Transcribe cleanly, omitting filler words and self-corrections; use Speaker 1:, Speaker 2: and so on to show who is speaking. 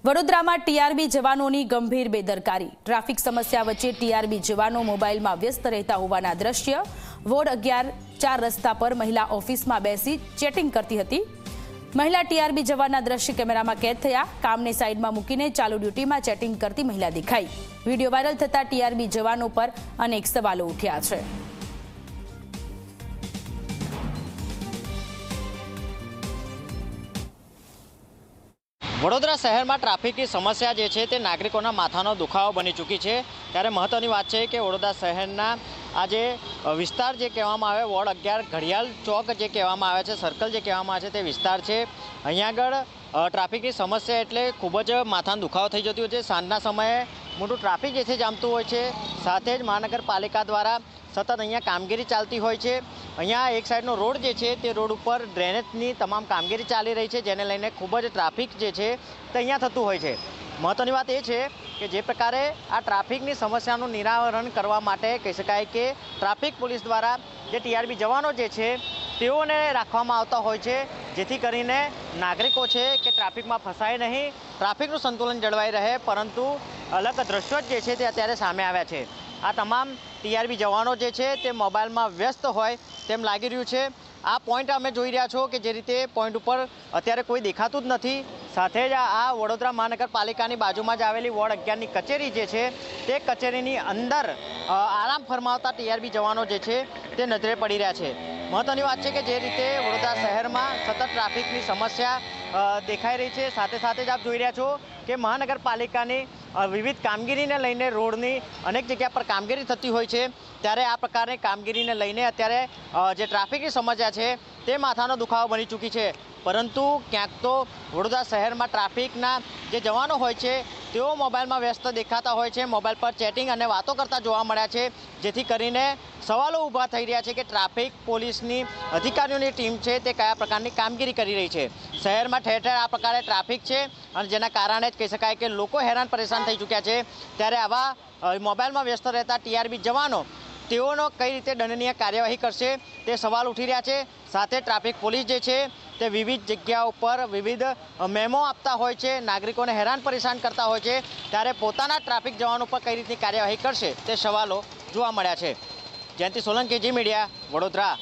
Speaker 1: વડોદરામાં ટીઆરબી જવાનોની ગંભીર બેદરકારી। ટ્રાફિક સમસ્યા વચ્ચે ટીઆરબી જવાનો મોબાઈલમાં વ્યસ્ત રહેતા હોવાના દ્રશ્ય। વોર્ડ 11 4 રસ્તા પર મહિલા ઓફિસમાં બેસી ચેટિંગ કરતી હતી। મહિલા ટીઆરબી જવાનના દ્રશ્ય કેમેરામાં કેદ થયા। કામને સાઈડમાં મૂકીને ચાલુ ડ્યુટીમાં ચેટિંગ કરતી મહિલા દેખાઈ। વિડીયો વાયરલ થતા ટીઆરબી જવાનો પર અનેક સવાલો ઉઠ્યા છે।
Speaker 2: વડોદરા શહેરમાં ટ્રાફિકની સમસ્યા જે છે તે નાગરિકોના માથાનો દુખાવો બની ચૂકી છે। ત્યારે મહત્વની વાત છે કે વડોદરા શહેરના આજે વિસ્તાર જે કહેવામાં આવે વોર્ડ 11 ઘડિયાળ ચોક જે કહેવામાં આવે છે, સર્કલ જે કહેવામાં આવે છે તે વિસ્તાર છે। અહીંયા આગળ ટ્રાફિકની સમસ્યા એટલે ખૂબ જ માથાનો દુખાવો થઈ જતો હોય છે। સાંજના સમયે મોટું ટ્રાફિક જે છે જામતું હોય છે। સાથે જ મહાનગરપાલિકા દ્વારા સતત અહીંયા કામગીરી ચાલતી હોય છે। અહીંયા એક સાઈડનો રોડ જે છે તે રોડ ઉપર ડ્રેનેજની તમામ કામગીરી ચાલી રહી છે, જેને લઈને ખૂબ જ ટ્રાફિક જે છે તે અહીંયા થતું હોય છે। મહત્વની વાત એ છે કે જે પ્રકારે આ ટ્રાફિકની સમસ્યાનું નિરાકરણ કરવા માટે કહી શકાય કે ટ્રાફિક પોલીસ દ્વારા જે ટીઆરબી જવાનો જે છે તેઓને રાખવામાં આવતા હોય છે, જેથી કરીને નાગરિકો છે કે ટ્રાફિકમાં ફસાય નહીં, ટ્રાફિકનું સંતુલન જળવાઈ રહે। પરંતુ અલગ દ્રશ્યો જે છે તે અત્યારે સામે આવ્યા છે। આ તમામ ટીઆરબી જવાનો જે છે તે મોબાઈલમાં વ્યસ્ત હોય તેમ લાગી રહ્યું છે। આ પોઈન્ટ અમે જોઈ રહ્યા છો કે જે રીતે પોઈન્ટ ઉપર અત્યારે કોઈ દેખાતું જ નથી। સાથે જ આ વડોદરા મહાનગરપાલિકાની બાજુમાં જ આવેલી વોર્ડ 11ની કચેરી જે છે તે કચેરીની અંદર આરામ ફરમાવતા ટીઆરબી જવાનો જે છે તે નજરે પડી રહ્યા છે। મહત્વની વાત છે કે જે રીતે વડોદરા શહેરમાં સતત ટ્રાફિકની સમસ્યા દેખાઈ રહી છે, સાથે સાથે જ આપ જોઈ રહ્યા છો કે મહાનગરપાલિકાની વિવિધ કામગીરીને લઈને રોડની અનેક જગ્યા પર કામગીરી થતી હોય છે। ત્યારે આ પ્રકારની કામગીરીને લઈને અત્યારે જે ટ્રાફિકની સમસ્યા છે તે માથાનો દુખાવો બની ચૂકી છે। પરંતુ ક્યાંક તો વડોદરા શહેરમાં ટ્રાફિકના જે જવાનો હોય છે તેઓ મોબાઈલમાં વ્યસ્ત દેખાતા હોય છે, મોબાઈલ પર ચેટિંગ અને વાતો કરતા જોવા મળ્યા છે, જેથી કરીને સવાલો ઊભા થઈ રહ્યા છે કે ટ્રાફિક પોલીસની અધિકારીઓની ટીમ છે તે કયા પ્રકારની કામગીરી કરી રહી છે। શહેરમાં ઠેર ઠેર આ પ્રકારે ટ્રાફિક છે અને જેના કારણે જ કહી શકાય કે લોકો હેરાન પરેશાન થઈ ચૂક્યા છે। ત્યારે આવા મોબાઈલમાં વ્યસ્ત રહેતા ટીઆરબી જવાનો તેઓનો કઈ રીતે દંડનીય કાર્યવાહી કરશે તે સવાલ ઉઠી રહ્યા છે। સાથે ટ્રાફિક પોલીસ જે છે તે વિવિધ જગ્યાઓ પર વિવિધ મેમો આપતા હોય છે, નાગરિકોને હેરાન પરેશાન કરતા હોય છે, ત્યારે પોતાના ટ્રાફિક જવાનો પર કઈ રીતની કાર્યવાહી કરશે તે સવાલો જોવા મળ્યા છે। જયંતિ સોલંકી, જી મીડિયા, વડોદરા।